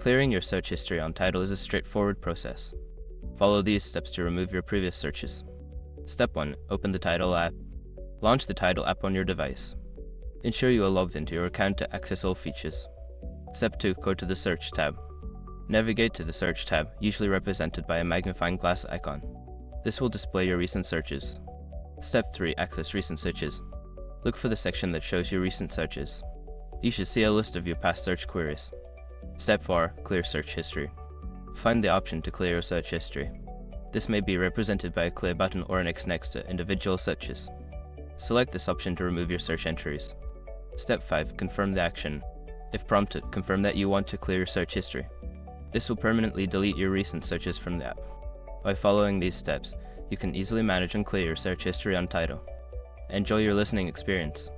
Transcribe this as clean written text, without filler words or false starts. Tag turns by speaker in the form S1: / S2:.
S1: Clearing your search history on Tidal is a straightforward process. Follow these steps to remove your previous searches. Step 1. Open the Tidal app. Launch the Tidal app on your device. Ensure you are logged into your account to access all features. Step 2. Go to the Search tab. Navigate to the Search tab, usually represented by a magnifying glass icon. This will display your recent searches. Step 3. Access recent searches. Look for the section that shows your recent searches. You should see a list of your past search queries. Step 4. Clear search history. Find the option to clear your search history. This may be represented by a clear button or an X next to individual searches. Select this option to remove your search entries. Step 5. Confirm the action. If prompted, confirm that you want to clear your search history. This will permanently delete your recent searches from the app. By following these steps, you can easily manage and clear your search history on Tidal. Enjoy your listening experience.